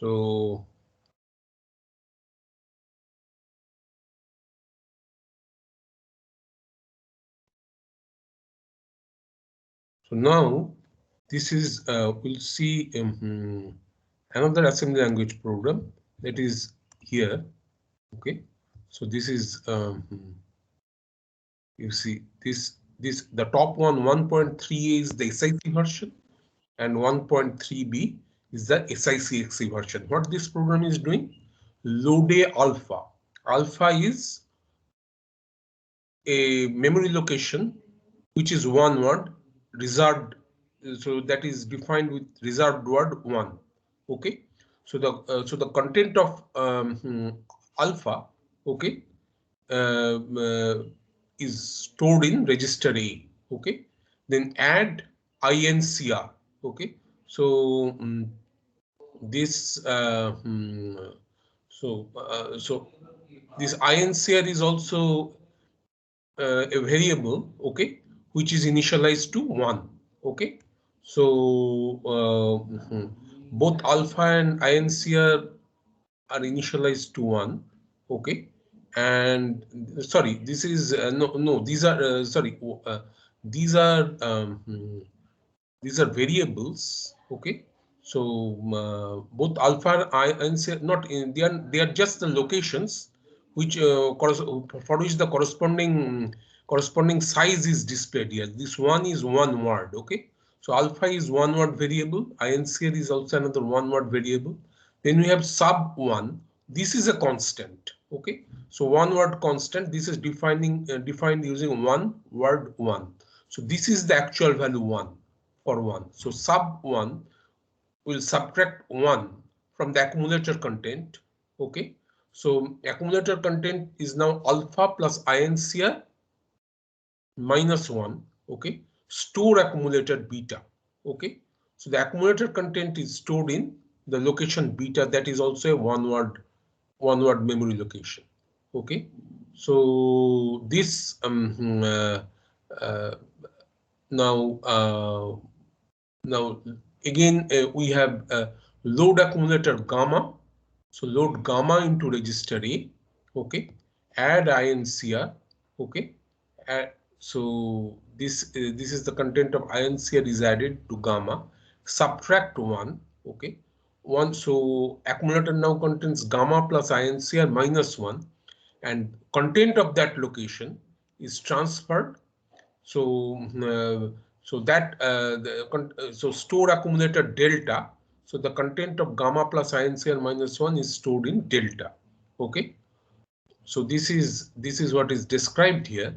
So now this is we'll see another assembly language program that is here. Okay, so this is you see this the top one 1.3 is the SIC version and 1.3b is the SICXC version. What this program is doing? Load alpha. Alpha is a memory location which is one word reserved, so that is defined with reserved word 1. Okay, so the content of alpha, okay, is stored in register A. Okay, then add INCR. Okay, so this so this INCR is also a variable, okay, which is initialized to 1. Okay, so both alpha and INCR are initialized to 1. Okay, and sorry, this is no these are sorry these are variables. Okay, so both alpha and INCR not in, they are just the locations which for which the corresponding size is displayed here. This one is one word. Okay, so alpha is one word variable, INCR is also another one word variable. Then we have sub 1. This is a constant. Okay, so one word constant. This is defined using one word 1. So this is the actual value 1 for 1. So sub 1 will subtract 1 from the accumulator content. Okay, so accumulator content is now alpha plus INCR minus 1. Okay, store accumulator beta. Okay, so the accumulator content is stored in the location beta, that is also a one word memory location. Okay, so this uh, now again we have load accumulator gamma. So load gamma into register A. Okay, add INCR. Okay, so this is the content of INCR is added to gamma. Subtract 1. Okay, 1. So accumulator now contains gamma plus INCR minus 1, and content of that location is transferred. So so store accumulator delta. So the content of gamma plus INCR minus 1 is stored in delta. Okay, so this is what is described here.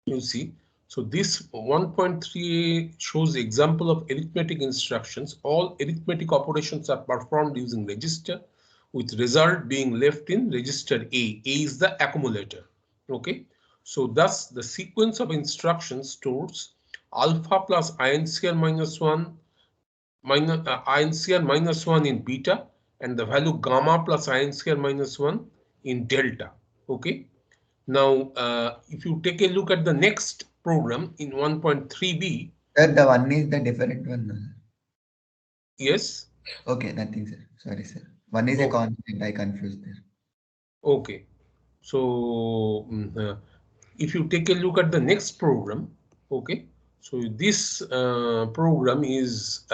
You see, so this 1.3 shows example of arithmetic instructions. All arithmetic operations are performed using register, with result being left in register A. A is the accumulator. Okay, so thus the sequence of instructions stores alpha plus INCR minus 1 minus INCR minus 1 in beta, and the value gamma plus INCR minus 1 in delta. Okay, now if you take a look at the next program in 1.3b. Sir, the one is the different one. No, sir. Yes. Okay, nothing, sir. Sorry, sir. One is a Okay. constant. I confused there. Okay. So if you take a look at the next program, okay, so this program is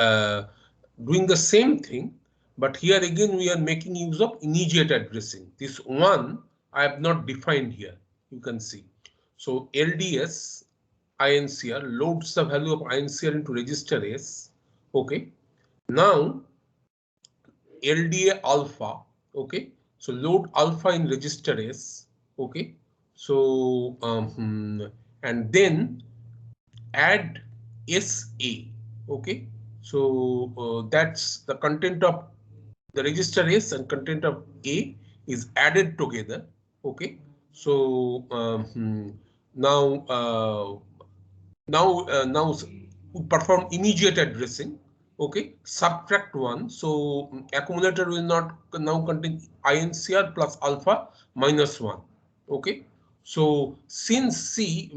doing the same thing, but here again we are making use of immediate addressing. This one I have not defined here. You can see. So LDS INCR loads the value of INCR into register S. Okay. Now LDA alpha. Okay, so load alpha in register S. Okay, so and then add SA. Okay, so that's the content of the register S and content of A is added together. Okay, so now now perform immediate addressing. Okay, subtract 1. So accumulator will not now contain INCR plus alpha minus 1. Okay, so since C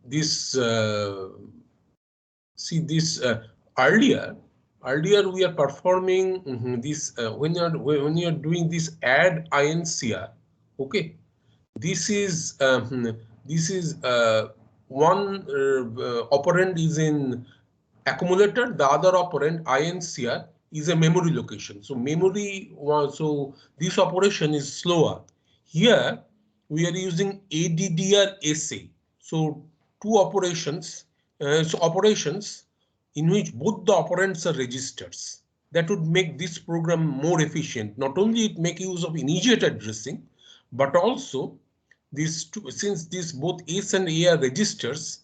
this see this earlier we are performing this when you are doing this add INCR. Okay, this is one operand is in accumulator, the other operand INCR is a memory location. So so this operation is slower. Here we are using ADDR SA. So two operations, operations in which both the operands are registers. That would make this program more efficient. Not only it make use of immediate addressing, but also since these both S and A are registers,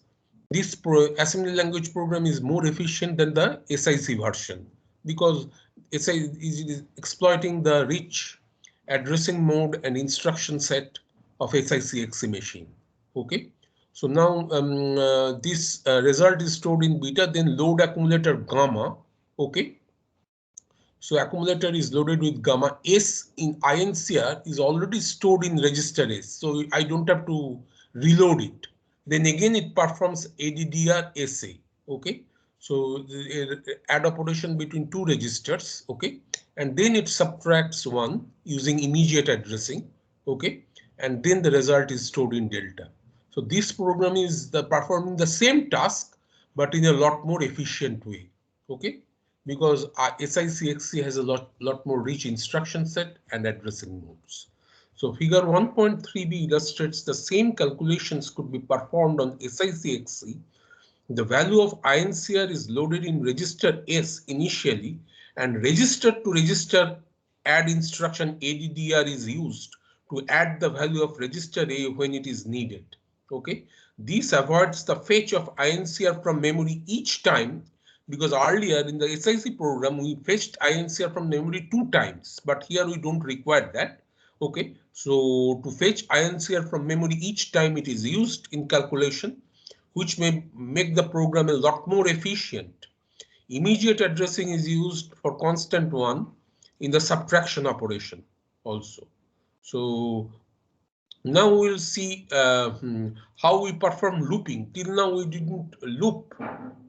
this assembly language program is more efficient than the SIC version because SIC is exploiting the rich addressing mode and instruction set of SICXC machine. Okay, so now this result is stored in beta, then load accumulator gamma. Okay, so accumulator is loaded with gamma. S in INCR is already stored in register S, so I don't have to reload it. Then again it performs ADDR SA. Okay, so add operation between two registers. Okay, and then it subtracts one using immediate addressing. Okay, and then the result is stored in delta. So this program is performing the same task but in a lot more efficient way. Okay, because SICXC has a lot more rich instruction set and addressing modes. So figure 1.3b illustrates the same calculations could be performed on SICXC. The value of INCR is loaded in register S initially, and register to register add instruction ADDR is used to add the value of register A when it is needed. Okay, this avoids the fetch of INCR from memory each time, because earlier in the SIC program we fetched INCR from memory 2 times, but here we don't require that. Okay, so to fetch INCR from memory each time it is used in calculation, which may make the program a lot more efficient. Immediate addressing is used for constant one in the subtraction operation also. So now we'll see how we perform looping. Till now we didn't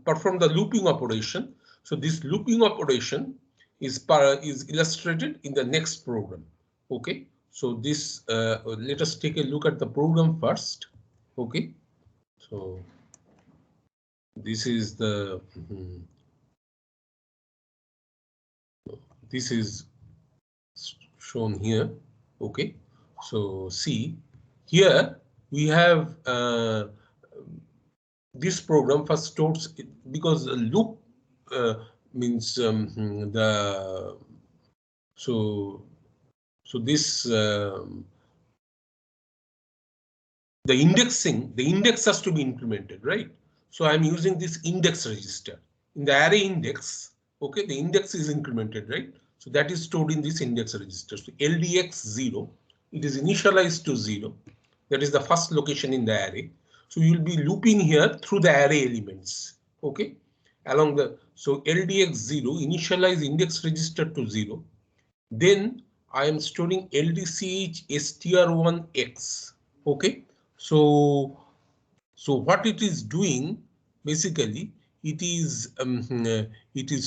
perform the looping operation. So this looping operation is illustrated in the next program. Okay, so this let us take a look at the program first. Okay, so this is the this is shown here. Okay, so see here we have this program first stores it, because a loop means the so this the index has to be implemented, right? So I'm using this index register in the array index. Okay, the index is incremented, right? So that is stored in this index register. So LDX 0, it is initialized to 0. That is the first location in the array. So you'll be looping here through the array elements. Okay, along the so LDX 0 initialize index register to 0. Then I am storing LDCH str1x. Okay, so what it is doing basically, it is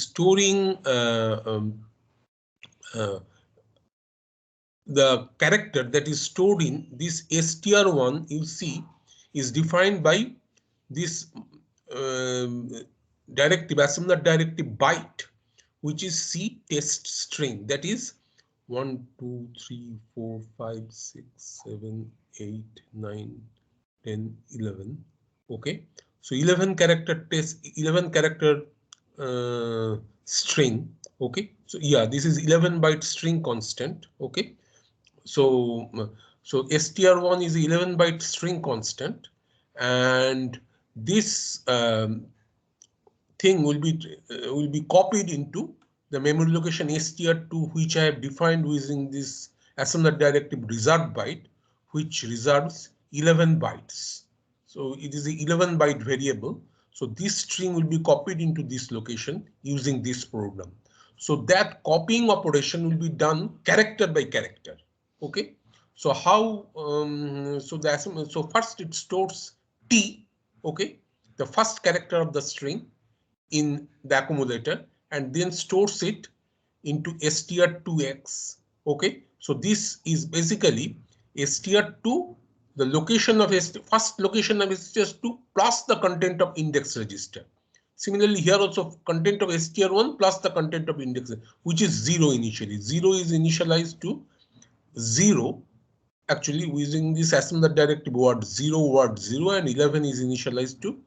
storing the character that is stored in this str1. You see is defined by this directive, assembler directive byte, which is C test string, that is 1 2 3 4 5 6 7 8 9 10 11. Okay, so 11 character test, 11 character string. Okay, so yeah, this is 11 byte string constant. Okay, so str1 is 11 byte string constant, and this thing will be copied into the memory location str2, which I have defined using this assembler directive reserve byte, which reserves 11 bytes. So it is a 11 byte variable. So this string will be copied into this location using this program. So that copying operation will be done character by character. Okay. So how so first it stores T, okay, the first character of the string, in the accumulator and then stores it into str2x. Okay, so this is basically str2, the location of first location of str2 plus the content of index register. Similarly, here also content of str1 plus the content of index, which is 0 initially. 0 is initialized to 0. Actually, using this assembler directive word 0 and 11 is initialized to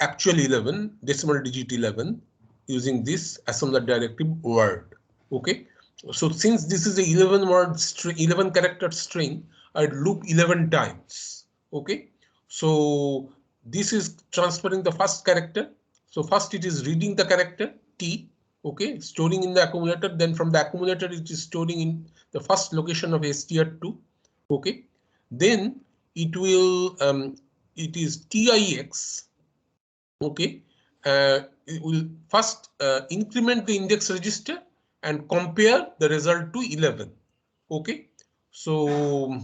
actual 11, decimal digit 11, using this assembler directive word. Okay, so since this is a 11 word string, 11 character string, I'd loop 11 times. Okay, so this is transferring the first character. So first it is reading the character T, okay, storing in the accumulator. Then from the accumulator it is storing in the first location of str2. Okay, then it will it is TIX. Okay, it will first increment the index register and compare the result to 11. Okay, so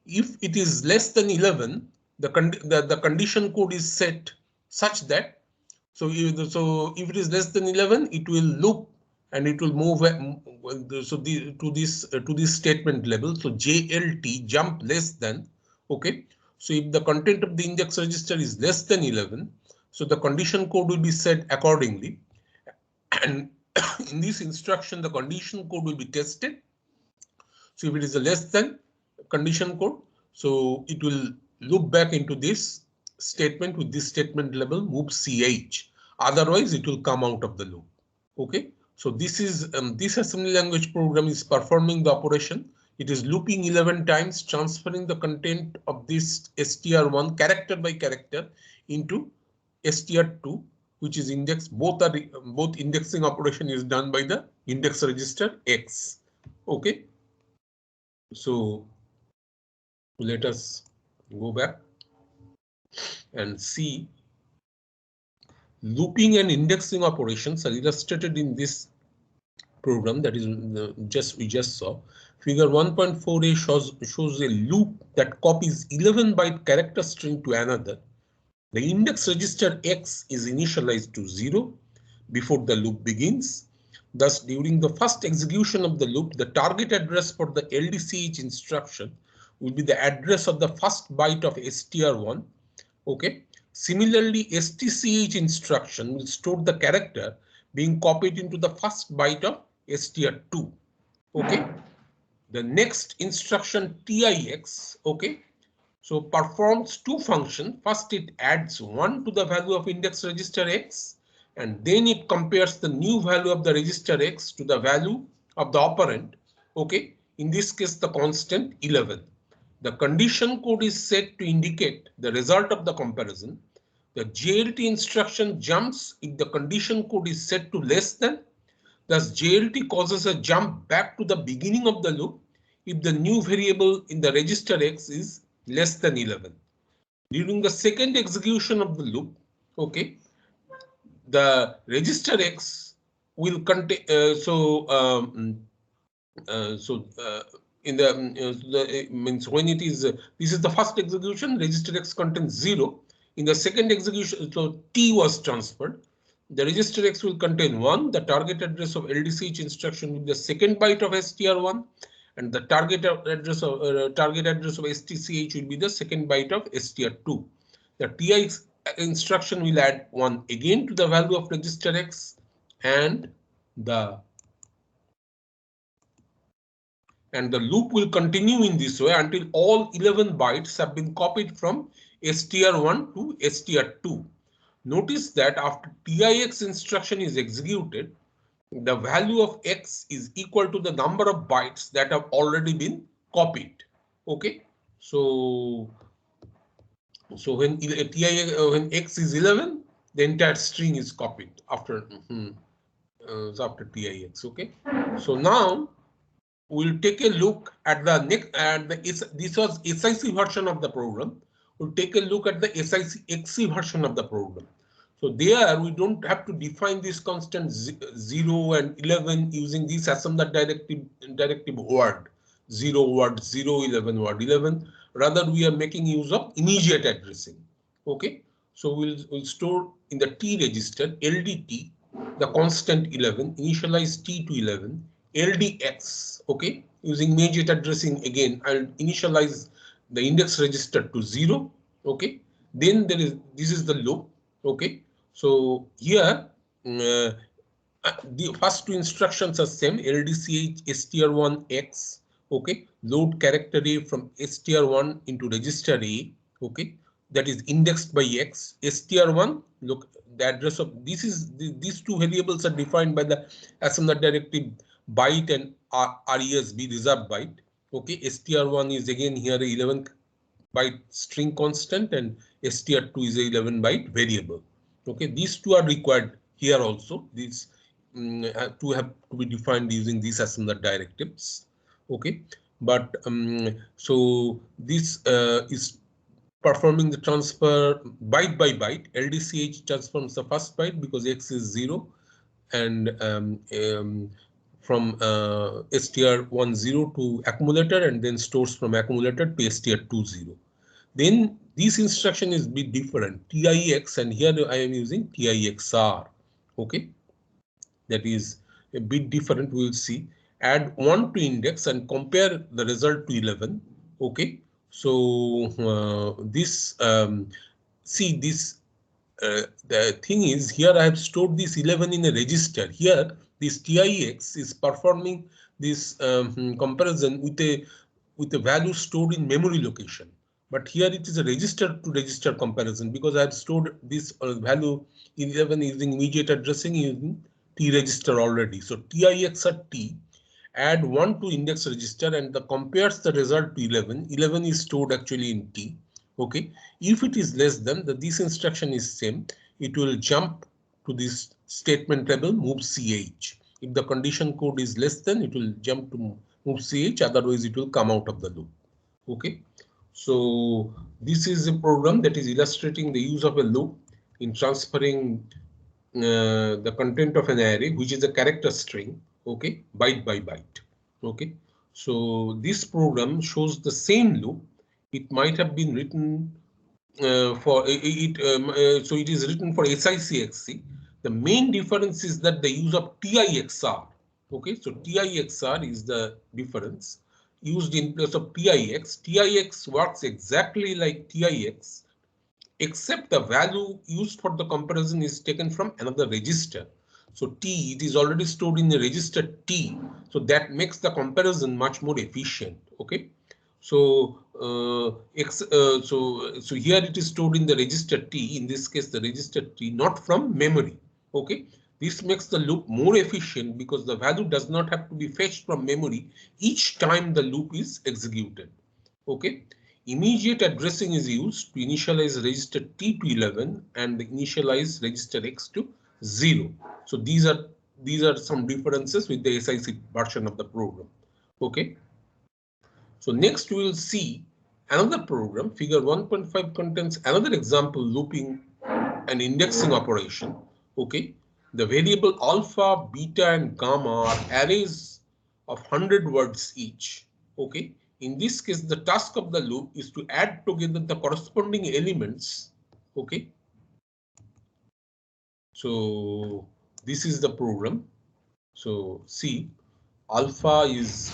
if it is less than 11, the condition code is set such that, so if it is less than 11, it will loop and it will move to this statement level. So JLT, jump less than. Okay, so if the content of the index register is less than 11, so the condition code will be set accordingly, and in this instruction the condition code will be tested. So if it is a less than condition code, so it will loop back into this statement with this statement level move ch. Otherwise, it will come out of the loop. Okay, so this is this assembly language program is performing the operation. It is looping 11 times, transferring the content of this str1 character by character into str2, which is index. Both indexing operation is done by the index register X. Okay, so let us go back and see looping and indexing operations are illustrated in this program, that is we just saw. Figure 1.4a shows a loop that copies 11 byte character string to another. The index register X is initialized to 0 before the loop begins. Thus, during the first execution of the loop, the target address for the LDCH instruction will be the address of the first byte of str1. Okay. Similarly, STCH instruction will store the character being copied into the first byte of str2. Okay. The next instruction TIX, okay, so performs two functions. First, it adds 1 to the value of index register X, and then it compares the new value of the register X to the value of the operand. Okay, in this case, the constant 11. The condition code is set to indicate the result of the comparison. The JLT instruction jumps if the condition code is set to less than. Thus, JLT causes a jump back to the beginning of the loop if the new variable in the register X is less than 11. During the second execution of the loop, okay, the register X will contain, in the means when it is this is the first execution, register X contains 0. In the second execution, so T was transferred. The register X will contain 1. The target address of LDCH instruction will be the second byte of str1, and the target address of STCH will be the second byte of str2. The TIX instruction will add 1 again to the value of register X, and the loop will continue in this way until all 11 bytes have been copied from str1 to str2. Notice that after TIX instruction is executed, the value of X is equal to the number of bytes that have already been copied. Okay, so when when X is 11, the entire string is copied after after TIX. Okay, so now we'll take a look at the next, and this was SIC version of the program. We'll take a look at the SIC XC version of the program. So there we don't have to define this constant 0 and 11 using this assembler directive word 0 word 0 11 word 11. Rather, we are making use of immediate addressing. Okay, So we'll store in the T register LDT, the constant 11, initialize T to 11, LDX, okay, using immediate addressing again, I'll initialize the index register to 0, okay. Then this is the loop, okay. So here the first two instructions are same, LDCH str1x, okay, load character A from str1 into register A, okay, that is indexed by x. str1, look, the address of these two variables are defined by the assembler directive byte and resb reserve byte, okay. str1 is again here a 11 byte string constant and str2 is a 11 byte variable, okay. These two are required here also. These to have to be defined using these assembler directives, okay. But so this is performing the transfer byte by byte. LDCH transforms the first byte because x is 0, and from str10 to accumulator, and then stores from accumulator to str20. Then this instruction is bit different, TIX, and here I am using TIXR, okay. That is a bit different. We will see. Add 1 to index and compare the result to 11, okay. So this see this the thing is, here I have stored this 11 in a register. Here this TIX is performing this comparison with a value stored in memory location. But here it is a register to register comparison because I have stored this value 11 using immediate addressing using T register already. So TIX at T, add 1 to index register and the compares the result to 11. 11 is stored actually in T. Okay, if it is less than this instruction is same, it will jump to this statement table move ch. If the condition code is less than, it will jump to move ch, otherwise it will come out of the loop. Okay, so this is a program that is illustrating the use of a loop in transferring the content of an array, which is a character string, okay, byte by byte. Okay, so this program shows the same loop. It might have been written for it, so it is written for SICXC. The main difference is that the use of TIXR. Okay, so TIXR is the difference used in place of TIX. TIX works exactly like TIX, except the value used for the comparison is taken from another register. So T, it is already stored in the register T, so that makes the comparison much more efficient. Okay, so so here it is stored in the register T. In this case, the register T, not from memory. Okay, this makes the loop more efficient because the value does not have to be fetched from memory each time the loop is executed. Okay. Immediate addressing is used to initialize register T to 11 and initialize register X to 0. So these are some differences with the SIC version of the program. Okay. So next we will see another program. Figure 1.5 contains another example looping and indexing operation. Okay. The variable alpha, beta, and gamma are arrays of 100 words each. Okay. In this case, the task of the loop is to add together the corresponding elements. Okay. So this is the program. So C, alpha is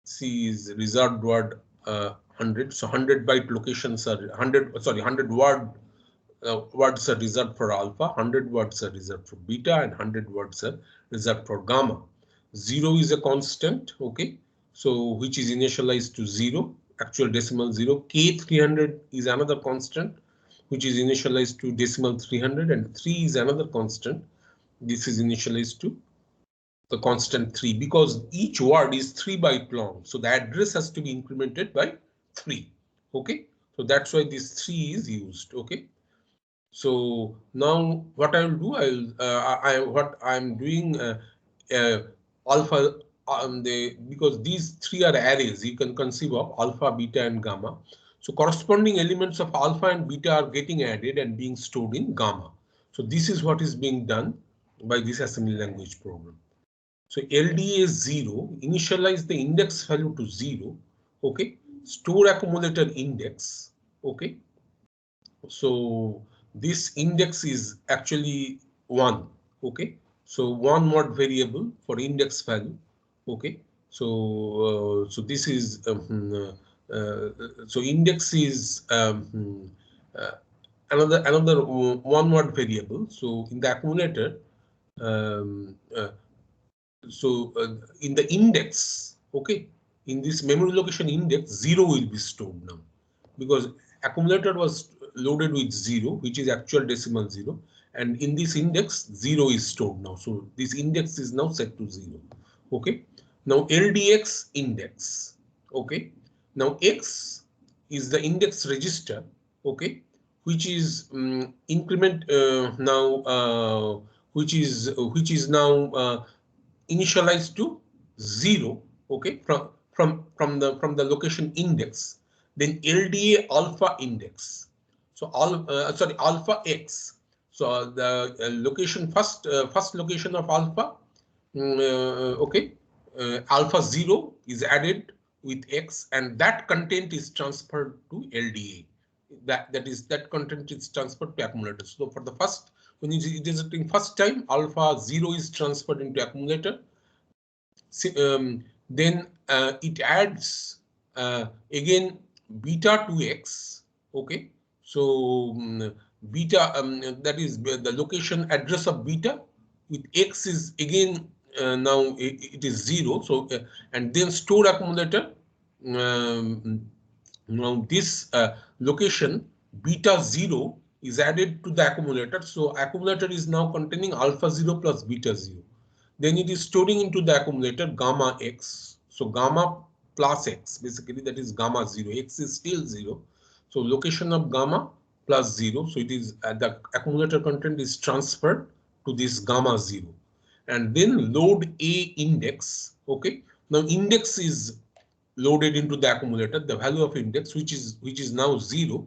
C is reserved word 100. So 100 byte locations are 100 words are reserved for alpha, 100 words are reserved for beta, and 100 words are reserved for gamma. 0 is a constant, okay, so which is initialized to 0, actual decimal 0. K300 is another constant, which is initialized to decimal 300, and 3 is another constant. This is initialized to the constant 3 because each word is 3 byte long. So the address has to be incremented by 3. Okay, so that's why this 3 is used. Okay. So now what I will do, what I'm doing alpha because these three are arrays you can conceive of alpha, beta, and gamma. So corresponding elements of alpha and beta are getting added and being stored in gamma. So this is what is being done by this assembly language program. So LDA 0, initialize the index value to 0. Okay, store accumulator index. Okay. So this index is actually 1. Okay, so one word variable for index value. Okay, so this is so index is uh, another one word variable. So in the accumulator, um, uh, in the index, okay, in this memory location index, 0 will be stored now, because accumulator was loaded with 0, which is actual decimal 0, and in this index 0 is stored now. So this index is now set to 0. Okay, now LDX index. Okay, now X is the index register. Okay, which is increment now which is now initialized to 0. Okay, from the location index. Then LDA alpha index. So sorry, alpha X. So the location first location of alpha. Okay, alpha 0 is added with X, and that content is transferred to LDA. That content is transferred to accumulator. So for the first, when it is doing first time, alpha 0 is transferred into accumulator. Then it adds again beta to X. Okay, so beta, that is the location address of beta with X is again now it is 0. So and then store accumulator. um, Now this location beta 0 is added to the accumulator. So accumulator is now containing alpha 0 plus beta 0. Then it is storing into the accumulator gamma X. So gamma plus X, basically that is gamma 0. X is still 0. So location of gamma plus 0. So it is the accumulator content is transferred to this gamma 0. And then load A index. Okay. Now index is loaded into the accumulator, the value of index, which is now 0.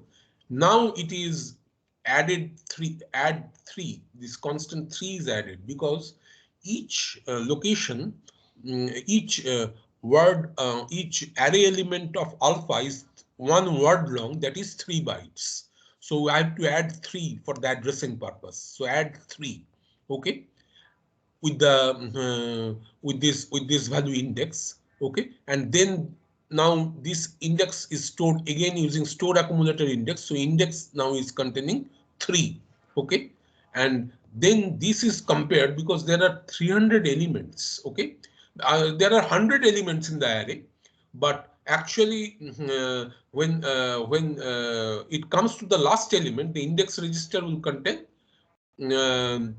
Now it is added 3, add 3. This constant 3 is added because each location, each word, each array element of alpha is one word long, that is 3 bytes. So I have to add 3 for the addressing purpose. So add 3. Okay, with the with this value index. Okay, and then now this index is stored again using stored accumulator index. So index now is containing 3. Okay, and then this is compared because there are 300 elements. Okay, there are 100 elements in the array, but actually when it comes to the last element, the index register will um,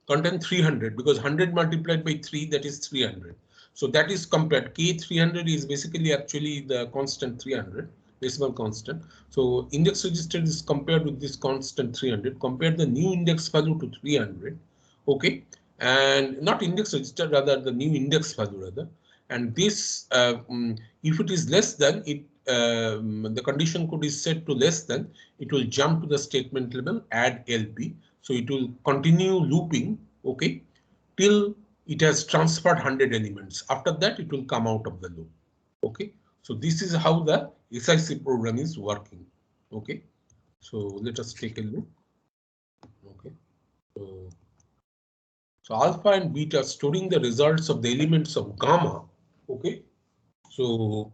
contain 300, because 100 multiplied by 3, that is 300. So that is compared. K300 is basically actually the constant 300, decimal constant. So index register is compared with this constant 300. Compare the new index value to 300. Okay, and not index register, rather the new index value rather. And this, if it is less than it, the condition code is set to less than, it will jump to the statement level, add LP. So it will continue looping, okay, till it has transferred 100 elements. After that, it will come out of the loop. Okay, so this is how the SIC program is working. Okay, so let us take a look. Okay, so alpha and beta storing the results of the elements of gamma. Okay, so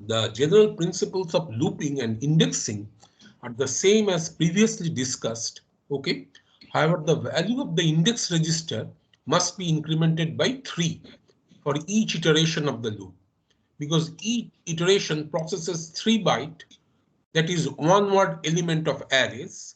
the general principles of looping and indexing are the same as previously discussed. Okay. However, the value of the index register must be incremented by 3 for each iteration of the loop, because each iteration processes 3 byte, that is one word element of arrays.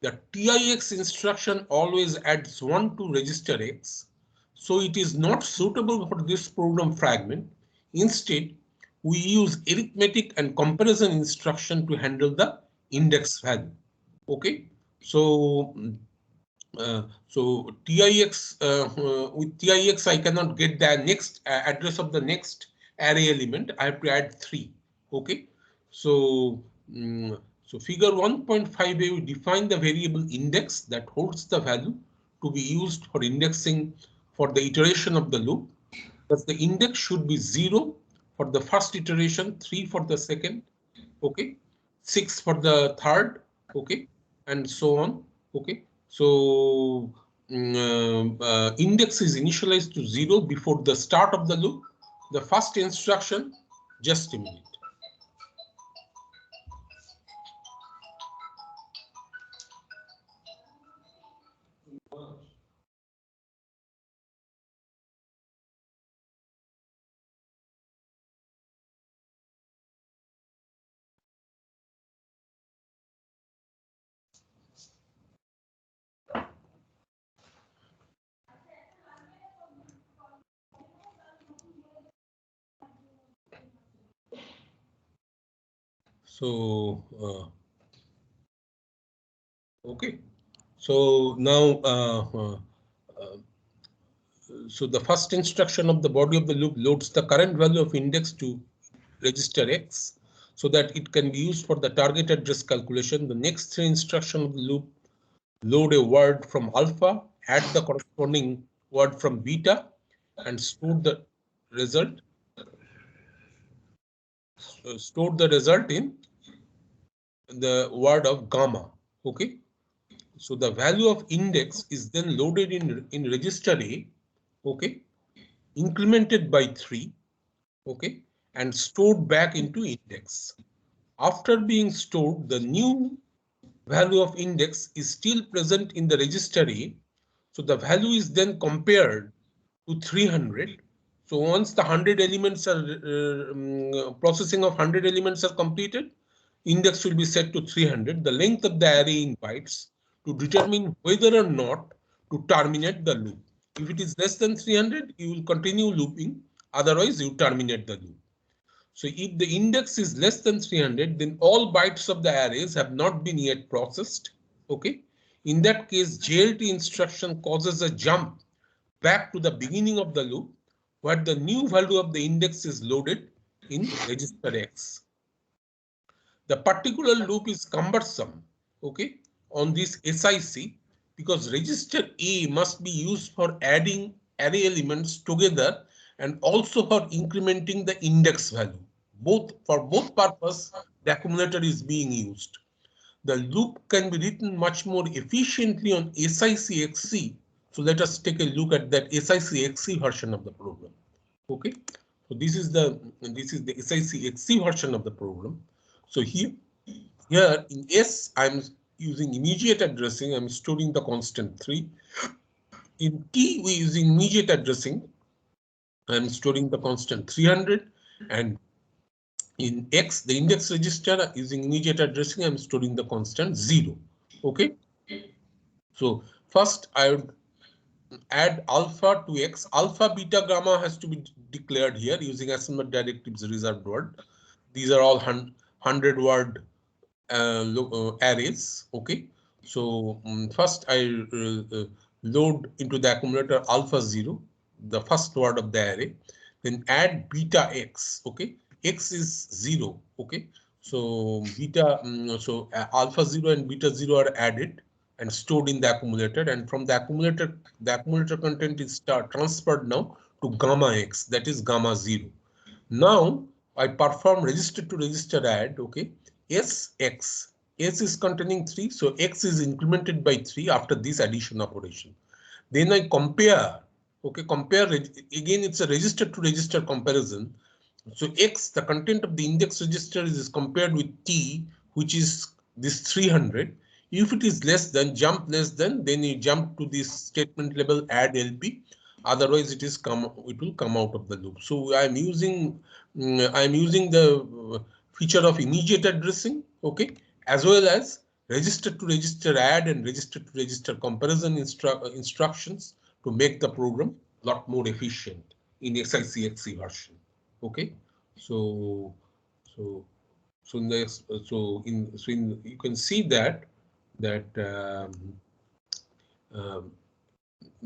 The TIX instruction always adds 1 to register X, so it is not suitable for this program fragment. Instead, we use arithmetic and comparison instruction to handle the index value. Okay, so so TIX with TIX I cannot get the next address of the next array element. I have to add 3. Okay, so so figure 1.5a, we define the variable index that holds the value to be used for indexing for the iteration of the loop. Thus the index should be 0 for the first iteration, 3 for the second, okay, 6 for the third, okay, and so on. Okay, so index is initialized to 0 before the start of the loop. The first instruction, just a minute. So, okay. So now, so the first instruction of the body of the loop loads the current value of index to register X so that it can be used for the target address calculation. The next three instructions of the loop load a word from alpha, add the corresponding word from beta, and store the result. Store the result in the word of gamma. Okay. So the value of index is then loaded in register A. Okay. Incremented by 3. Okay. And stored back into index. After being stored, the new value of index is still present in the register A. So the value is then compared to 300. So once the 100 elements are processing of 100 elements are completed, index will be set to 300, the length of the array in bytes, to determine whether or not to terminate the loop. If it is less than 300, you will continue looping. Otherwise, you terminate the loop. So if the index is less than 300, then all bytes of the arrays have not been yet processed. Okay. In that case, JLT instruction causes a jump back to the beginning of the loop, where the new value of the index is loaded in register X. The particular loop is cumbersome, okay, on this SIC, because register A must be used for adding array elements together and also for incrementing the index value. For both purposes, the accumulator is being used. The loop can be written much more efficiently on SICXC. So let us take a look at that SICXC version of the program. Okay, so this is the SICXC version of the program. So here in S, I'm using immediate addressing. I'm storing the constant 3. In T, we're using immediate addressing. I'm storing the constant 300. And in X, the index register, using immediate addressing, I'm storing the constant 0. Okay. So first, I would add alpha to X. Alpha, beta, gamma has to be declared here using assignment directives reserved word. These are all 100 word arrays. Okay, so first I load into the accumulator alpha 0, the first word of the array, then add beta X. Okay, X is 0. Okay, so beta, alpha 0 and beta 0 are added and stored in the accumulator, and from the accumulator content is transferred now to gamma X, that is gamma 0. Now I perform register to register add. Okay, SX. S is containing 3, so X is incremented by 3 after this addition operation. Then I compare. Okay, again, it's a register to register comparison. So X, the content of the index register, is compared with T, which is this 300. If it is less than, less than, then you jump to this statement level add LP. Otherwise, it will come out of the loop. So I'm using the feature of immediate addressing, okay, as well as register to register add and register to register comparison instructions to make the program a lot more efficient in SICXC version. Okay, so so next, you can see that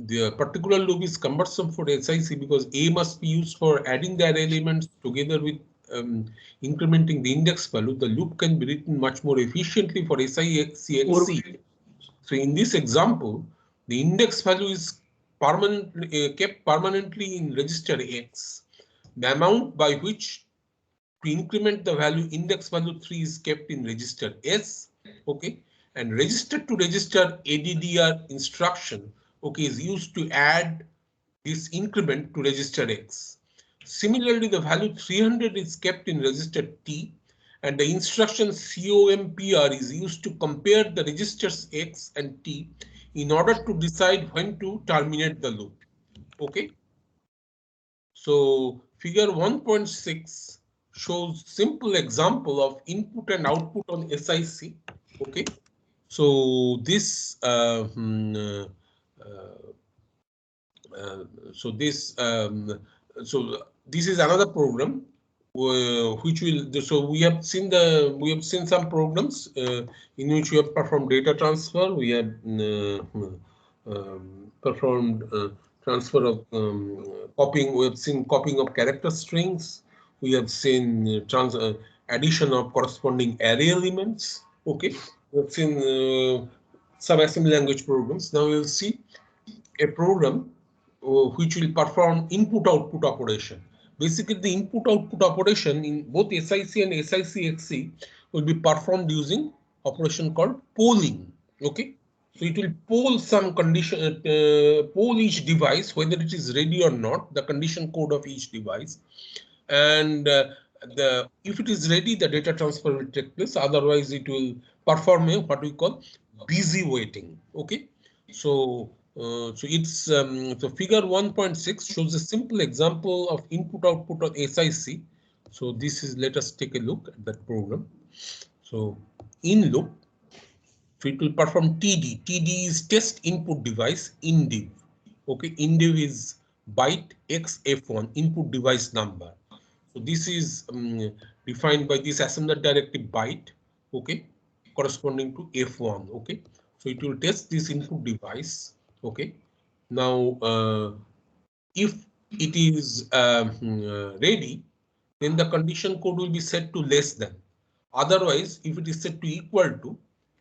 the particular loop is cumbersome for SIC because A must be used for adding the array elements together with incrementing the index value. The loop can be written much more efficiently for SICXC. So in this example, the index value is kept permanently in register X. The amount by which to increment the value index value 3 is kept in register S. Okay, And register to register ADDR instruction, okay, is used to add this increment to register X. Similarly, the value 300 is kept in register T, and the instruction COMPR is used to compare the registers X and T in order to decide when to terminate the loop. Okay. So figure 1.6 shows simple example of input and output on SIC. Okay. So this so this this is another program which will, so we have seen some programs in which we have performed data transfer. We have performed transfer of copying. We have seen copying of character strings. We have seen addition of corresponding array elements. Okay, we have seen some assembly language programs. Now we will see a program which will perform input-output operation. Basically, the input-output operation in both SIC and SIC-XC will be performed using operation called polling. Okay, so it will poll some condition, poll each device whether it is ready or not, the condition code of each device, and if it is ready, the data transfer will take place. Otherwise, it will perform a what we call busy waiting. Okay, so it's so figure 1.6 shows a simple example of input output on SIC. So this is, let us take a look at that program. So in loop, so it will perform TD. TD is test input device indiv. Okay, indiv is byte XF1 input device number. So this is defined by this assembler directive byte, okay, corresponding to F1, okay. So it will test this input device, okay. Now, if it is ready, then the condition code will be set to less than. Otherwise, if it is set to equal to,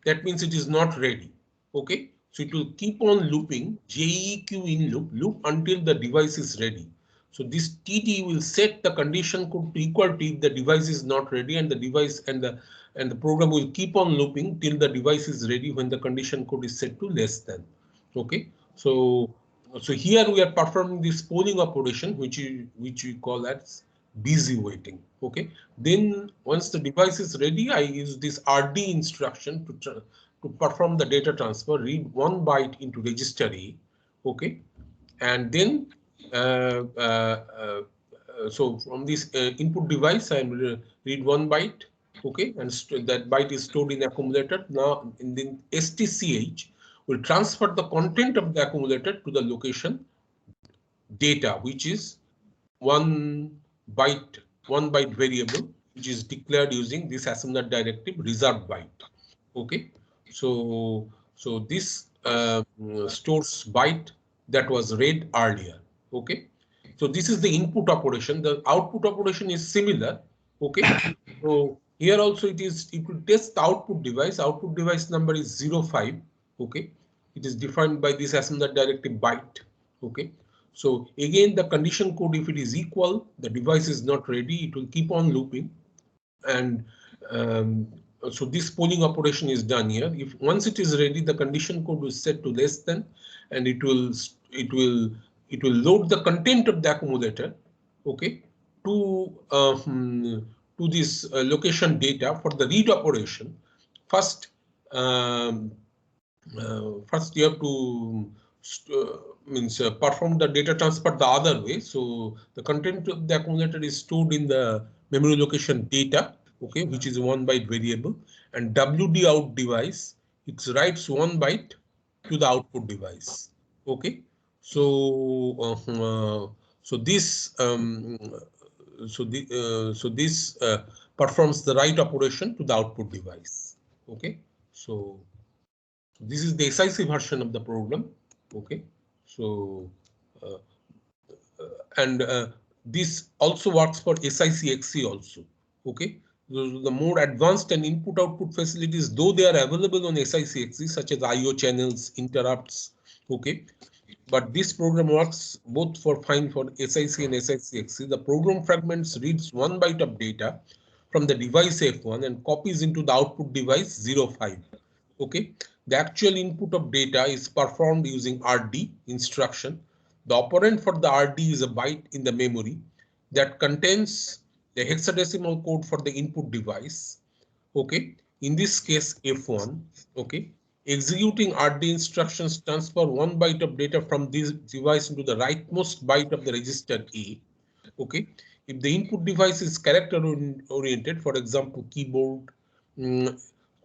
that means it is not ready, okay. So it will keep on looping JEQ in loop until the device is ready. So this TD will set the condition code to equal to if the device is not ready, and the device and the program will keep on looping till the device is ready when the condition code is set to less than. Okay, so here we are performing this polling operation, which we call as busy waiting. Okay, then once the device is ready, I use this RD instruction to perform the data transfer, read 1 byte into register A. Okay, and then so from this input device, I read 1 byte. Okay, and that byte is stored in accumulator. Now in the STCH will transfer the content of the accumulator to the location data, which is 1 byte variable, which is declared using this assembler directive reserve byte. Okay, so this stores byte that was read earlier. Okay, so this is the input operation. The output operation is similar. Okay, so here also it will test the output device. Output device number is 05. Okay, it is defined by this assembler directive byte. Okay, so again the condition code, if it is equal, the device is not ready, it will keep on looping, and so this polling operation is done here. If once it is ready, the condition code is set to less than, and it will load the content of the accumulator, okay, to this location data for the read operation. First, first you have to perform the data transfer the other way. So the content of the accumulator is stored in the memory location data, okay, which is 1 byte variable, and WD out device, it writes 1 byte to the output device. Okay, so this performs the write operation to the output device. Okay, so this is the SIC version of the program. Okay, so this also works for SIC-XC also. Okay, the more advanced and input-output facilities, though they are available on SIC-XC, such as I/O channels, interrupts. Okay, but this program works both fine for SIC and SIC-XC. The program fragments reads 1 byte of data from the device F1 and copies into the output device 05. Okay, the actual input of data is performed using RD instruction. The operand for the RD is a byte in the memory that contains the hexadecimal code for the input device. Okay, in this case F1. Okay, executing RD instructions transfer 1 byte of data from this device into the rightmost byte of the register A. Okay, if the input device is character oriented, for example keyboard,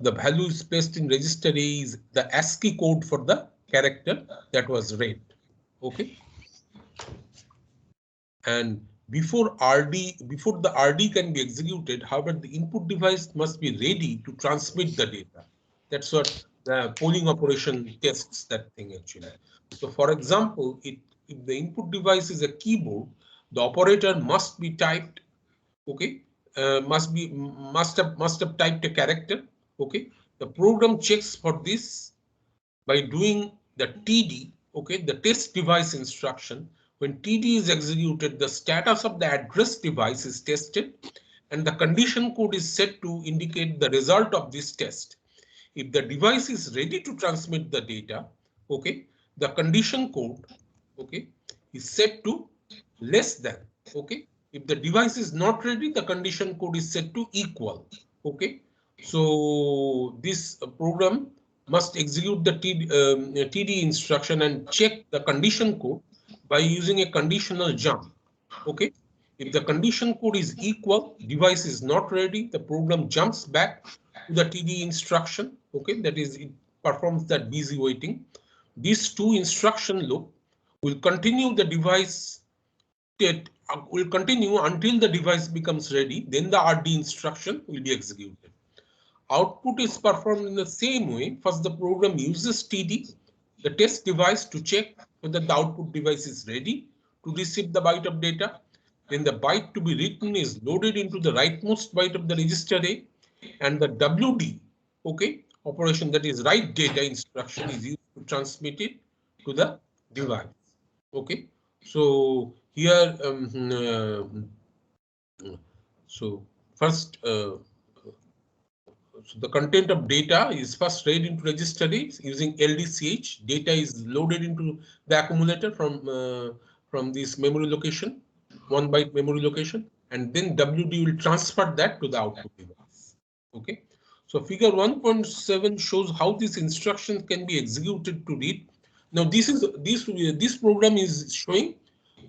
the value is placed in register A is the ASCII code for the character that was read. Okay, and before the RD can be executed, however, the input device must be ready to transmit the data. That's what the polling operation tests that thing actually. So for example, if the input device is a keyboard, the operator must be typed. Okay, must have typed a character. Okay, the program checks for this by doing the TD, okay, the test device instruction. When TD is executed, the status of the address device is tested and the condition code is set to indicate the result of this test. If the device is ready to transmit the data, okay, the condition code, okay, is set to less than, okay. If the device is not ready, the condition code is set to equal, okay. So this program must execute the TD instruction and check the condition code by using a conditional jump, okay. If the condition code is equal, device is not ready, the program jumps back to the TD instruction, okay, that is it performs that busy waiting. These two instruction loop will continue the device it will continue until the device becomes ready, then the RD instruction will be executed. Output is performed in the same way. First, the program uses TD, the test device, to check whether the output device is ready to receive the byte of data. Then the byte to be written is loaded into the rightmost byte of the register A, and the WD, okay, operation, that is write data instruction, is used to transmit it to the device. Okay, so here, so first, so the content of data is first read into register A using LDCH. Data is loaded into the accumulator from this memory location, 1 byte memory location, and then WD will transfer that to the output device. Okay, so figure 1.7 shows how this instruction can be executed to read. Now this program is showing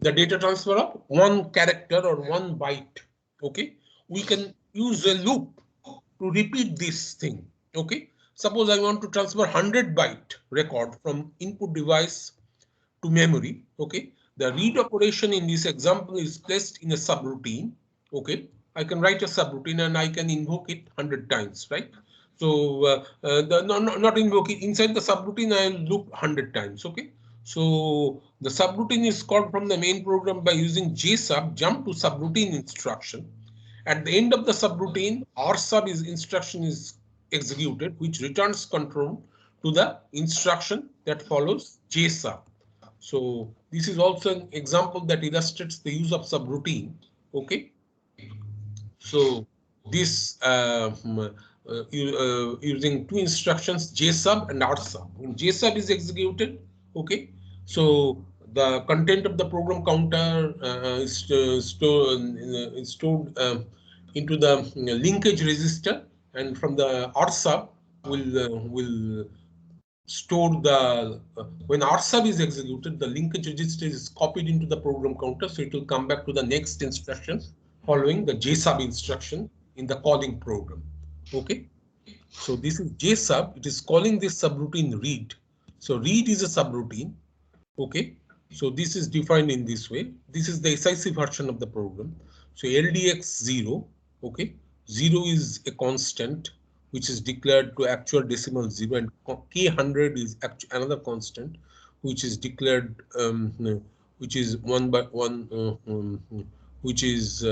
the data transfer of 1 character or 1 byte. Okay, we can use a loop to repeat this thing. Okay, suppose I want to transfer 100 byte record from input device to memory. Okay, the read operation in this example is placed in a subroutine. Okay, I can write a subroutine and I can invoke it 100 times, right? So not invoke it inside the subroutine, I loop 100 times. Okay, so the subroutine is called from the main program by using jsub jump to subroutine instruction. At the end of the subroutine, rsub is instruction is executed, which returns control to the instruction that follows jsub. So this is also an example that illustrates the use of subroutine. Okay, so this using two instructions, jsub and rsub. When jsub is executed, okay, so the content of the program counter is stored into the linkage register, and from the rsub will store the when rsub is executed, the linkage register is copied into the program counter, so it will come back to the next instruction following the jsub instruction in the calling program. Okay, so this is jsub. It is calling this subroutine read. So read is a subroutine. Okay, so this is defined in this way. This is the SIC version of the program. So LDX 0, okay, 0 is a constant which is declared to actual decimal 0, and K100 is another constant which is declared, which is 1 by 1, which is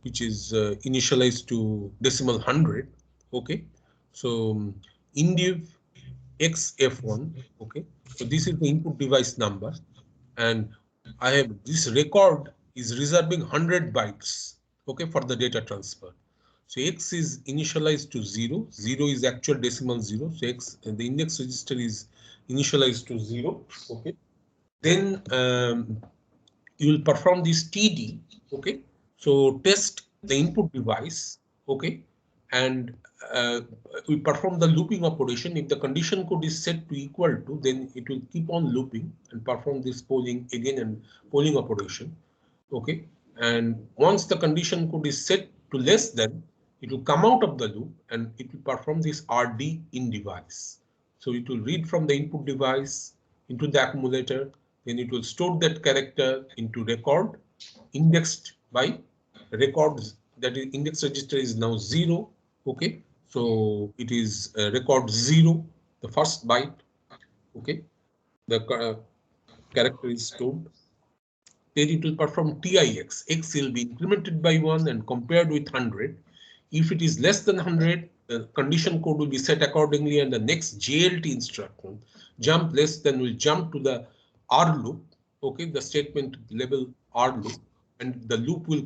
initialized to decimal 100. Okay, so indiv XF1. Okay, so this is the input device number, and I have this record is reserving 100 bytes. Okay, for the data transfer. So X is initialized to 0. 0 is actual decimal 0. So X, and the index register is initialized to 0. Okay. Then you will perform this TD. Okay. So test the input device. Okay. And we perform the looping operation. If the condition code is set to equal to, then it will keep on looping and perform this polling again and polling operation. Okay. And once the condition code is set to less than, it will come out of the loop and it will perform this RD in device. So it will read from the input device into the accumulator, then it will store that character into record indexed by records, that is index register is now 0. Okay, so it is record 0, the first byte. Okay, the character is stored. Then it will perform TIX. X will be incremented by 1 and compared with 100. If it is less than 100, the condition code will be set accordingly, and the next JLT instruction, jump less than, will jump to the R loop. Okay, the statement level R loop, and the loop will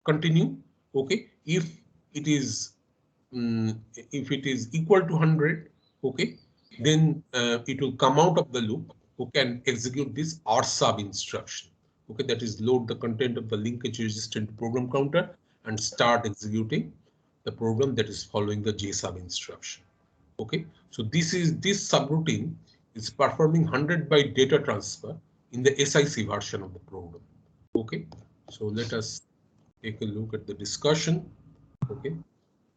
continue. Okay, if it is equal to 100, okay, then it will come out of the loop, okay, and execute this R sub instruction. Okay, that is load the content of the linkage register into program counter and start executing the program that is following the J sub instruction. Okay, so this subroutine is performing 100 byte data transfer in the SIC version of the program. Okay, so let us take a look at the discussion. Okay,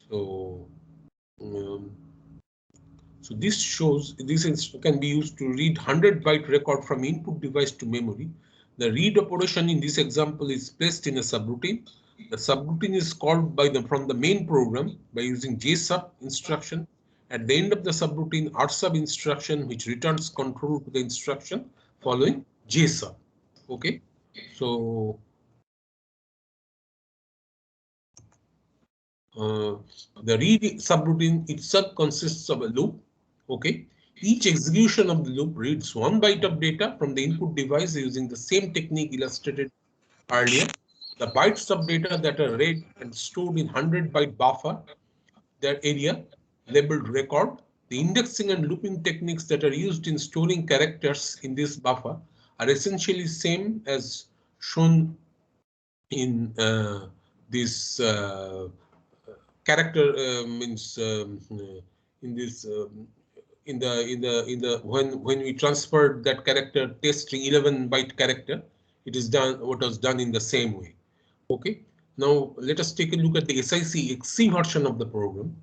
so um, so this shows this can be used to read 100 byte record from input device to memory. The read operation in this example is placed in a subroutine. The subroutine is called from the main program by using JSUB instruction. At the end of the subroutine, RSUB instruction, which returns control to the instruction following JSUB. Okay, so the read subroutine itself consists of a loop. Okay, each execution of the loop reads 1 byte of data from the input device using the same technique illustrated earlier. The bytes of data that are read and stored in 100 byte buffer, that area labeled record. The indexing and looping techniques that are used in storing characters in this buffer are essentially same as shown in this character means in this when we transferred that character test string 11 byte character, it is done what was done in the same way. Okay, now let us take a look at the SIC XC version of the program.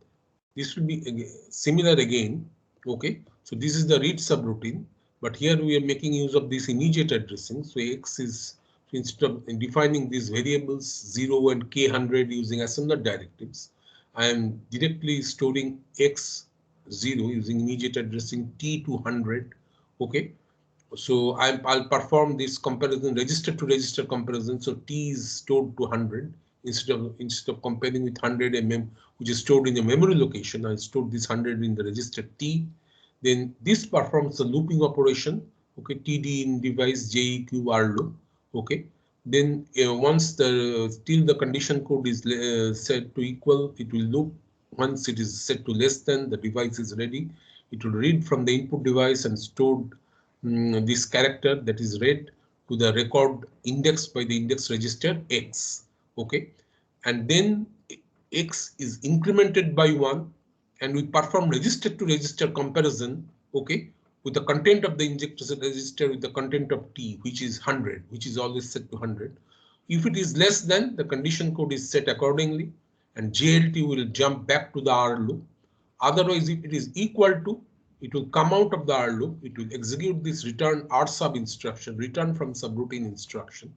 This will be similar again. Okay, so this is the read subroutine, but here we are making use of this immediate addressing. So X is, instead of defining these variables 0 and K100 using assembler directives, I am directly storing X0 using immediate addressing T200. Okay, so I'll perform this comparison, register to register comparison. So T is stored to 100 instead of comparing with 100 which is stored in the memory location. I stored this 100 in the register T. Then this performs the looping operation. Okay, TD in device JEQ R loop. Okay. Then once till the condition code is set to equal, it will loop. Once it is set to less than, the device is ready. It will read from the input device and stored this character that is read to the record indexed by the index register X. Okay, and then X is incremented by 1, and we perform register to register comparison. Okay, with the content of the index register with the content of T, which is 100, which is always set to 100. If it is less than, the condition code is set accordingly, and JLT will jump back to the R loop. Otherwise, if it is equal to, it will come out of the R loop. It will execute this return R sub instruction, return from subroutine instruction.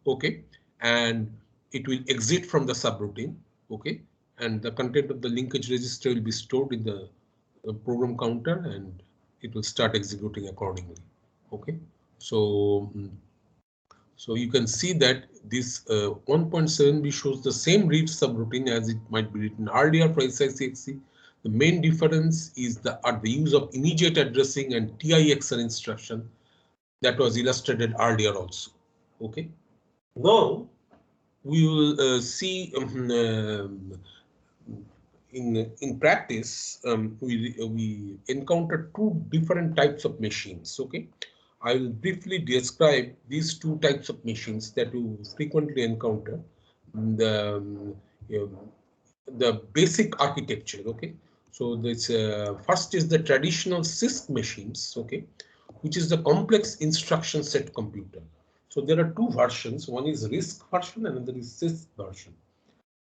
Okay, and it will exit from the subroutine. Okay, and the content of the linkage register will be stored in the program counter, and it will start executing accordingly. Okay, so so you can see that this 1.7b shows the same read subroutine as it might be written earlier for SICXC. The main difference is the use of immediate addressing and TIXR instruction that was illustrated earlier also. Okay. Now we will see in practice, we encounter two different types of machines. Okay, I will briefly describe these two types of machines that you frequently encounter. The the basic architecture. Okay, so this first is the traditional CISC machines. Okay, which is the complex instruction set computer. So there are two versions. One is RISC version and another is CISC version.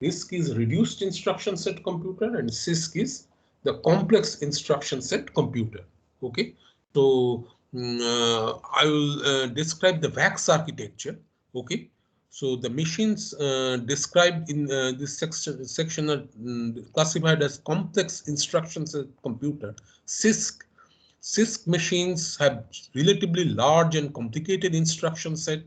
RISC is reduced instruction set computer and CISC is the complex instruction set computer. Okay, so I will describe the VAX architecture. Okay, so the machines described in this section are classified as complex instruction set computer, CISC. CISC machines have relatively large and complicated instruction set,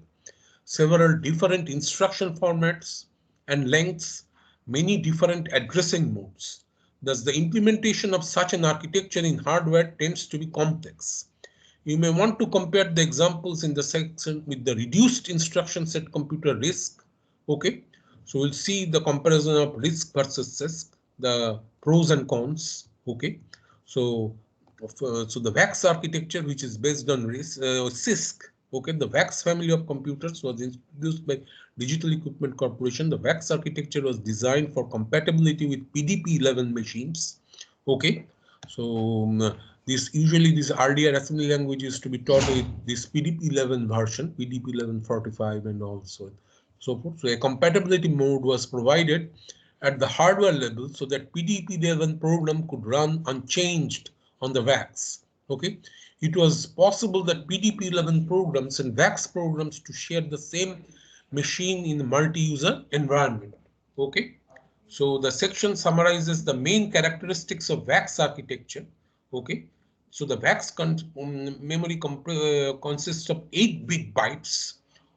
several different instruction formats and lengths, many different addressing modes. Thus, the implementation of such an architecture in hardware tends to be complex. You may want to compare the examples in the section with the reduced instruction set computer RISC. Okay, so we'll see the comparison of RISC versus CISC, the pros and cons. Okay, so so the VAX architecture, which is based on CISC. Okay, the VAX family of computers was introduced by Digital Equipment Corporation. The VAX architecture was designed for compatibility with PDP-11 machines. Okay, so this earlier assembly language used to be taught with this PDP-11 version, PDP-1145 and also so forth. So a compatibility mode was provided at the hardware level so that PDP-11 program could run unchanged on the VAX. Okay, it was possible that PDP-11 programs and VAX programs to share the same machine in the multi-user environment. Okay, so the section summarizes the main characteristics of VAX architecture. Okay, so the VAX memory consists of 8-bit bytes.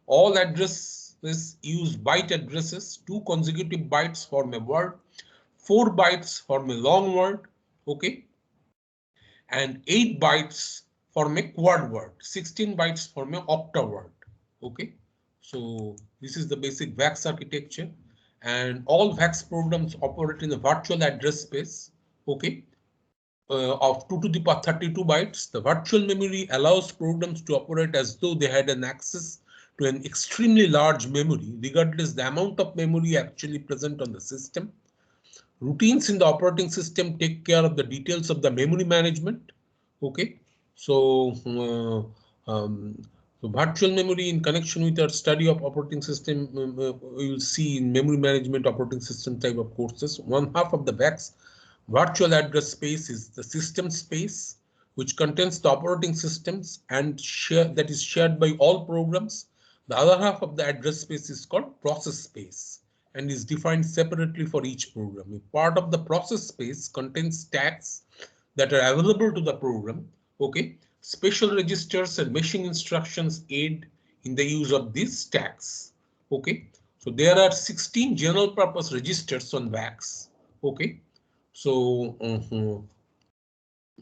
All addresses use byte addresses. 2 consecutive bytes form a word, 4 bytes form a long word. Okay, and 8 bytes form a quad word, 16 bytes form an octa word. Okay, so this is the basic VAX architecture, and all VAX programs operate in a virtual address space. Okay, of 2 to the power 32 bytes. The virtual memory allows programs to operate as though they had an access to an extremely large memory, regardless the amount of memory actually present on the system. Routines in the operating system take care of the details of the memory management. Okay, so so virtual memory in connection with our study of operating system, we will see in memory management operating system type of courses. One half of the VAX virtual address space is the system space, which contains the operating systems and that is shared by all programs. The other half of the address space is called process space and is defined separately for each program. A part of the process space contains stacks that are available to the program. Okay, special registers and machine instructions aid in the use of these stacks. Okay, so there are 16 general purpose registers on VAX. Okay, so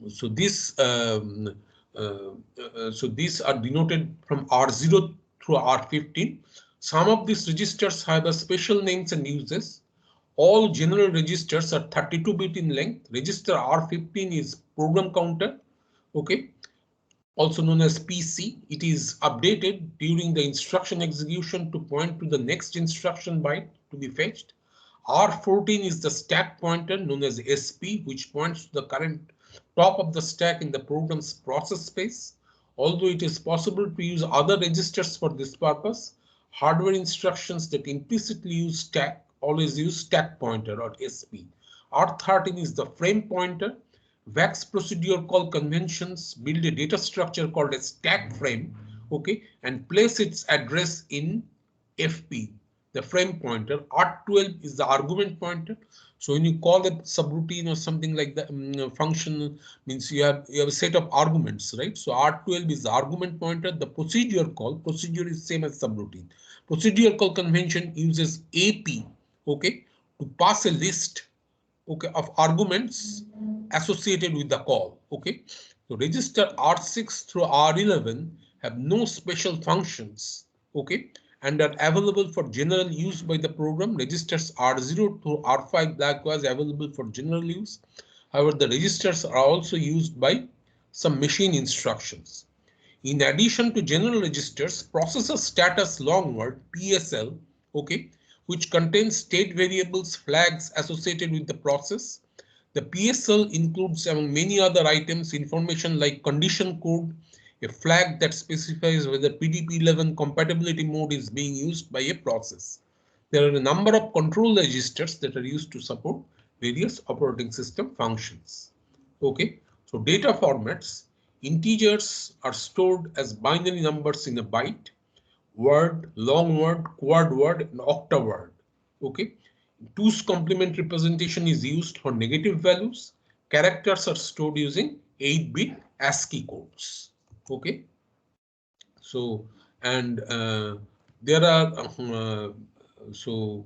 so this so these are denoted from R0 through R15. Some of these registers have a special names and uses. All general registers are 32-bit in length. Register R15 is program counter. Okay, also known as PC. It is updated during the instruction execution to point to the next instruction byte to be fetched. R14 is the stack pointer known as SP, which points to the current top of the stack in the program's process space. Although it is possible to use other registers for this purpose, hardware instructions that implicitly use stack always use stack pointer or SP. R13 is the frame pointer. VAX procedure call conventions build a data structure called a stack frame, okay, and place its address in FP, the frame pointer. R12 is the argument pointer. So when you call a subroutine or something like that, function means you have a set of arguments, right? So R12 is the argument pointer. The procedure is same as subroutine. Procedure call convention uses AP, okay, to pass a list, okay, of arguments associated with the call. Okay, so register R6 through R11 have no special functions. Okay, and are available for general use by the program. Registers R0 to R5 likewise available for general use. However, the registers are also used by some machine instructions. In addition to general registers, processor status long word PSL, okay, which contains state variables flags associated with the process. The PSL includes, among many other items, information like condition code, a flag that specifies whether PDP-11 compatibility mode is being used by a process. There are a number of control registers that are used to support various operating system functions. Okay, so data formats. Integers are stored as binary numbers in a byte, word, long word, quad word, and octa word. Okay, 2's complement representation is used for negative values. Characters are stored using 8-bit ASCII codes. Okay, so and there are so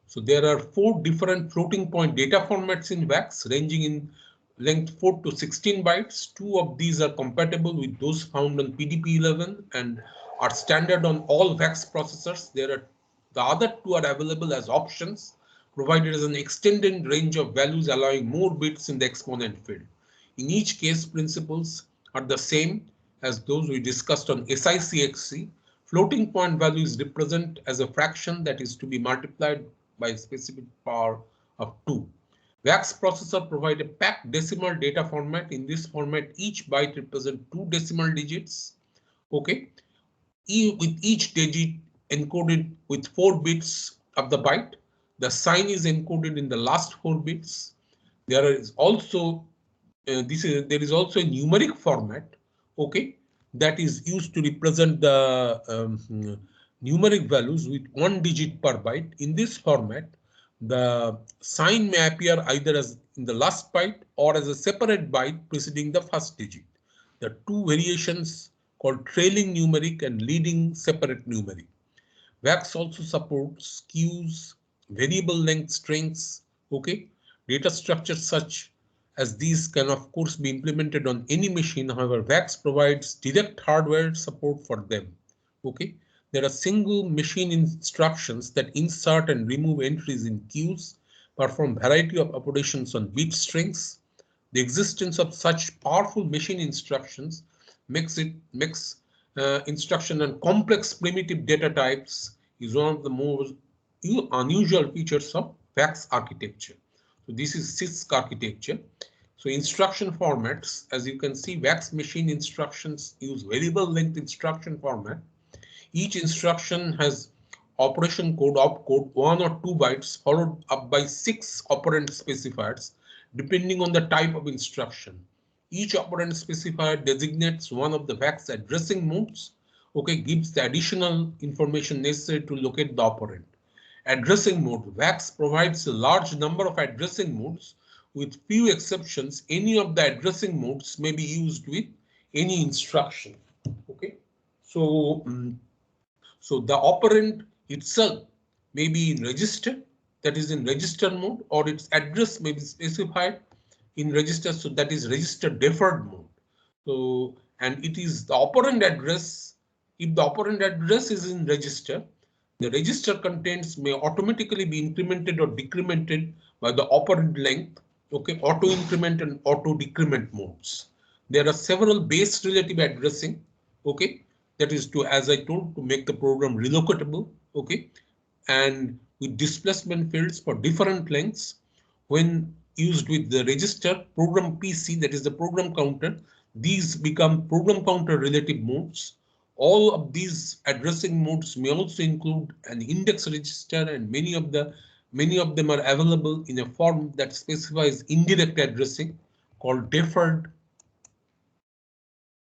so there are 4 different floating point data formats in VAX ranging in length 4 to 16 bytes. 2 of these are compatible with those found on PDP-11 and are standard on all VAX processors. The other 2 are available as options, provided as an extended range of values allowing more bits in the exponent field. In each case, principles are the same as those we discussed on SICXC. Floating point values represent as a fraction that is to be multiplied by a specific power of 2. VAX processor provide a packed decimal data format. In this format, each byte represents 2 decimal digits. Okay, with each digit encoded with 4 bits of the byte. The sign is encoded in the last 4 bits. There is also there is also a numeric format, okay, that is used to represent the numeric values with 1 digit per byte. In this format, the sign may appear either as in the last byte or as a separate byte preceding the first digit. The 2 variations called trailing numeric and leading separate numeric. VAX also supports queues, variable length strings, okay. Data structures such as these can of course be implemented on any machine. However, VAX provides direct hardware support for them, okay. There are single machine instructions that insert and remove entries in queues, perform variety of operations on bit strings. The existence of such powerful machine instructions makes instruction and complex primitive data types is one of the most unusual features of VAX architecture. So this is CISC architecture. So instruction formats, as you can see, VAX machine instructions use variable length instruction format. Each instruction has operation code opcode 1 or 2 bytes followed up by 6 operand specifiers depending on the type of instruction. Each operand specifier designates one of the VAX addressing modes, okay, gives the additional information necessary to locate the operand. Addressing mode. VAX provides a large number of addressing modes. With few exceptions, any of the addressing modes may be used with any instruction. Okay, so so the operand itself may be in register, that is in register mode, or its address may be specified in register, so that is register deferred mode. So, and it is the operand address. If the operand address is in register, the register contents may automatically be incremented or decremented by the operand length, okay, auto increment and auto decrement modes. There are several base relative addressing, okay, that is to, as I told, to make the program relocatable, okay, and with displacement fields for different lengths. When used with the register program PC, that is the program counter, these become program counter relative modes. All of these addressing modes may also include an index register, and many of them are available in a form that specifies indirect addressing called deferred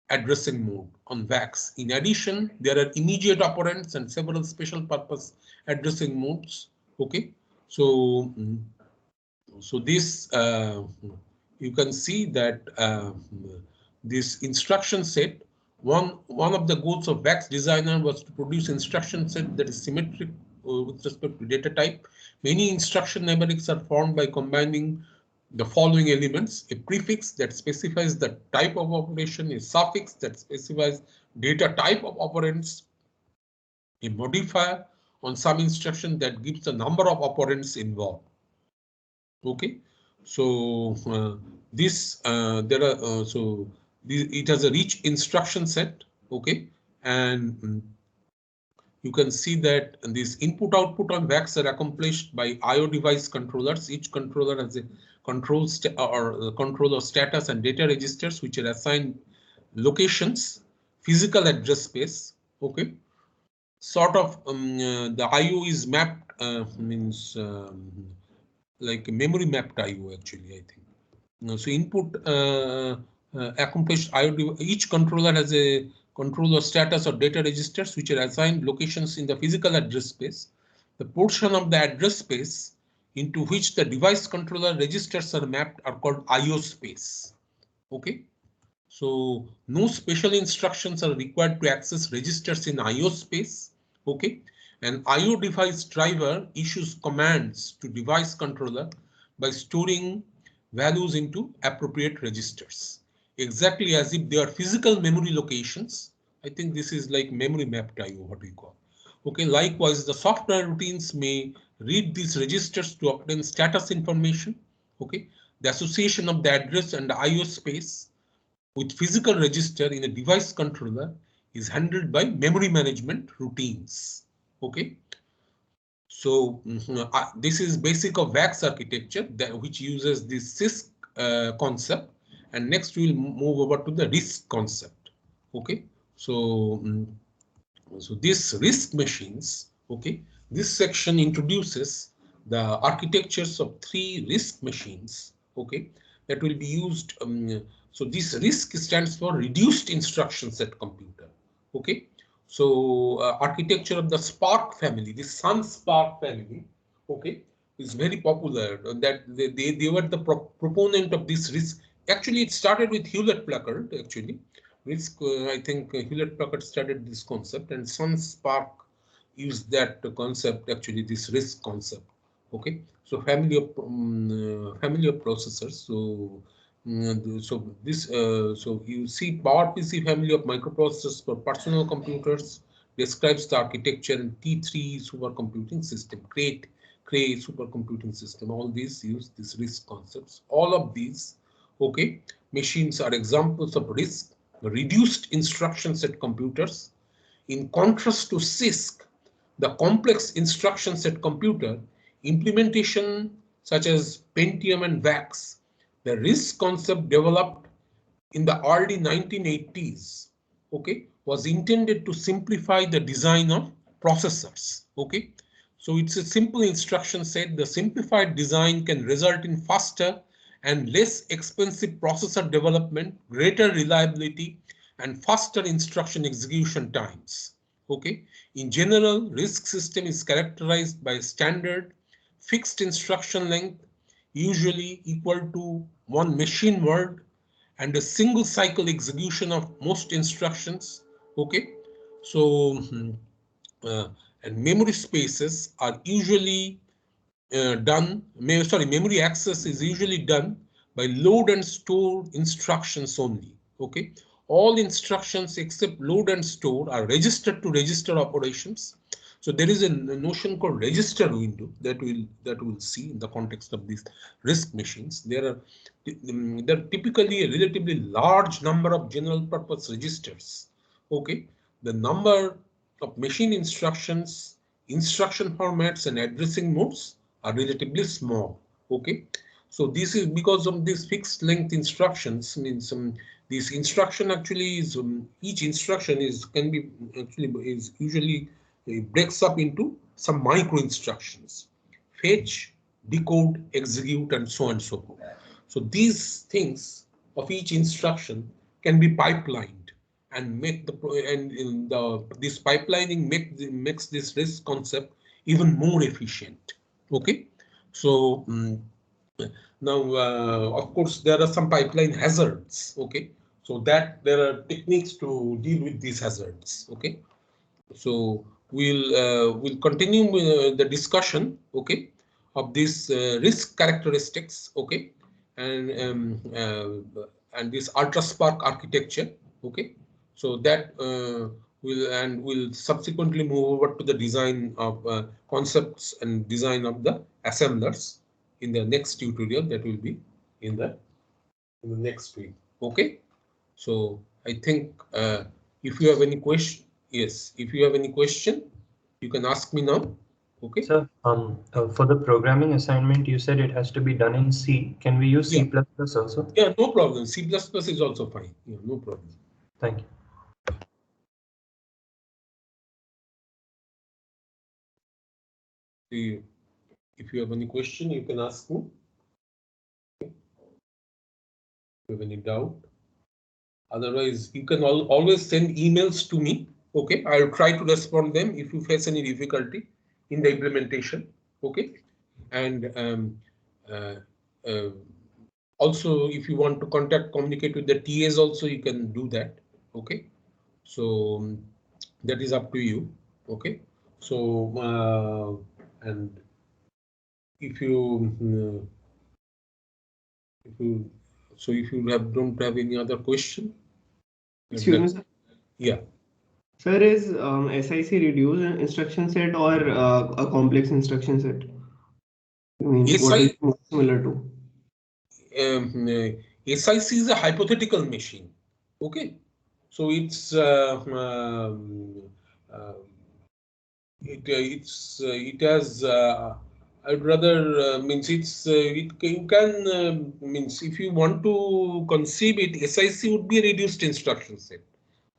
addressing mode on VAX. In addition, there are immediate operands and several special purpose addressing modes. Okay, so this you can see that this instruction set. One of the goals of VAX designer was to produce instruction set that is symmetric with respect to data type. Many instruction numerics are formed by combining the following elements: a prefix that specifies the type of operation, a suffix that specifies data type of operands, a modifier on some instruction that gives the number of operands involved. Okay, so it has a rich instruction set. Okay, and you can see that this input-output on VAX are accomplished by I/O device controllers. Each controller has a controller status and data registers which are assigned locations, physical address space. Okay, sort of the I/O is mapped means like memory mapped I/O actually, I think. So input accomplished I/O. Each controller has a controller status or data registers which are assigned locations in the physical address space. The portion of the address space into which the device controller registers are mapped are called I/O space. Okay. So no special instructions are required to access registers in I/O space. Okay. An I/O device driver issues commands to device controller by storing values into appropriate registers, exactly as if they are physical memory locations. I think this is like memory mapped I/O, what we call. Okay, likewise, the software routines may read these registers to obtain status information. Okay, the association of the address and the I/O space with physical register in a device controller is handled by memory management routines. Okay, so this is basic of VAX architecture that which uses this CISC concept, and next we'll move over to the RISC concept. Okay, so so this RISC machines. Okay, this section introduces the architectures of 3 RISC machines. Okay, that will be used. So this RISC stands for reduced instruction set computer. Okay, so architecture of the SPARC family, the Sun SPARC family. Okay, is very popular. That they were the proponent of this RISC. Actually, it started with Hewlett Packard. Actually, RISC. I think Hewlett Packard started this concept, and Sun SPARC used that concept. Actually, this RISC concept. Okay, so family of processors. So so you see PowerPC family of microprocessors for personal computers describes the architecture in T3 supercomputing system, Cray supercomputing system. All these use this RISC concepts. All of these, okay, machines are examples of RISC, reduced instruction set computers. In contrast to CISC, the complex instruction set computer implementation such as Pentium and VAX, the RISC concept developed in the early 1980s, okay, was intended to simplify the design of processors. Okay, so it's a simple instruction set. The simplified design can result in faster and less expensive processor development, greater reliability, and faster instruction execution times. Okay, in general, RISC system is characterized by standard fixed instruction length, usually equal to 1 machine word, and a single cycle execution of most instructions. Okay, so and memory spaces are usually memory access is usually done by load and store instructions only. Okay, all instructions except load and store are registered to register operations. So there is a notion called register window that we'll see in the context of these RISC machines. There are typically a relatively large number of general purpose registers. Okay, the number of machine instructions, instruction formats, and addressing modes are relatively small. Okay, so this is because of these fixed length instructions. Means this instruction actually is each instruction is usually breaks up into some micro instructions: fetch, decode, execute, and so on and so forth. So these things of each instruction can be pipelined and make this pipelining makes this RISC concept even more efficient. Okay, so now of course there are some pipeline hazards. Okay, so that there are techniques to deal with these hazards. Okay, so we'll continue with the discussion. Okay, of these RISC characteristics. Okay, and this UltraSPARC architecture. Okay, so that we'll subsequently move over to the design of concepts and design of the assemblers in the next tutorial that will be in the next week. Okay, so I think if you have any question, yes, if you have any question, you can ask me now. Okay. Sir, for the programming assignment, you said it has to be done in C. Can we use C++ also? Yeah, no problem. C++ is also fine. Yeah, no problem. Thank you. If you have any question, you can ask me. If you have any doubt. Otherwise, you can always send emails to me. Okay, I'll try to respond them if you face any difficulty in the implementation. Okay, and uh, uh, also if you want to communicate with the TAs also, you can do that. Okay, so that is up to you. Okay, so and if you if you don't have any other question. Excuse me, sir. Yeah. Sir, is SIC reduced instruction set or a complex instruction set? I mean, what is SI, it more similar to? SIC is a hypothetical machine. Okay, so it's it has I'd rather means it's you can means if you want to conceive it, SIC would be a reduced instruction set.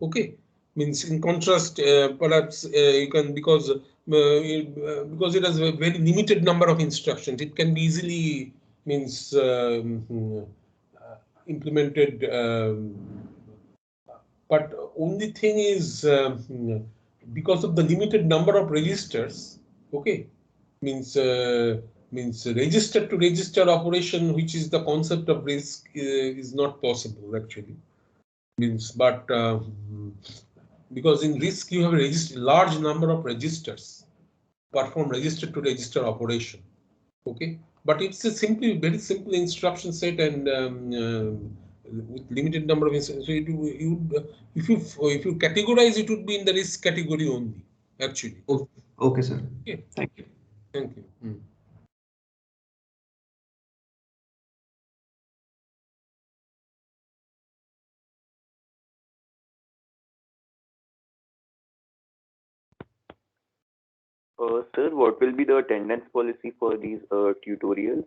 Okay, means in contrast, perhaps you can because it has a very limited number of instructions, it can be easily means implemented. But only thing is because of the limited number of registers, okay, means register to register operation, which is the concept of RISC, is not possible actually. Means, but because in RISC you have a large number of registers, perform register to register operation. Okay, but it's a very simple instruction set and with limited number of instructions. So if you categorize, it would be in the RISC category only, actually. Okay, sir. Okay. Thank you. Thank you. Sir, what will be the attendance policy for these tutorials?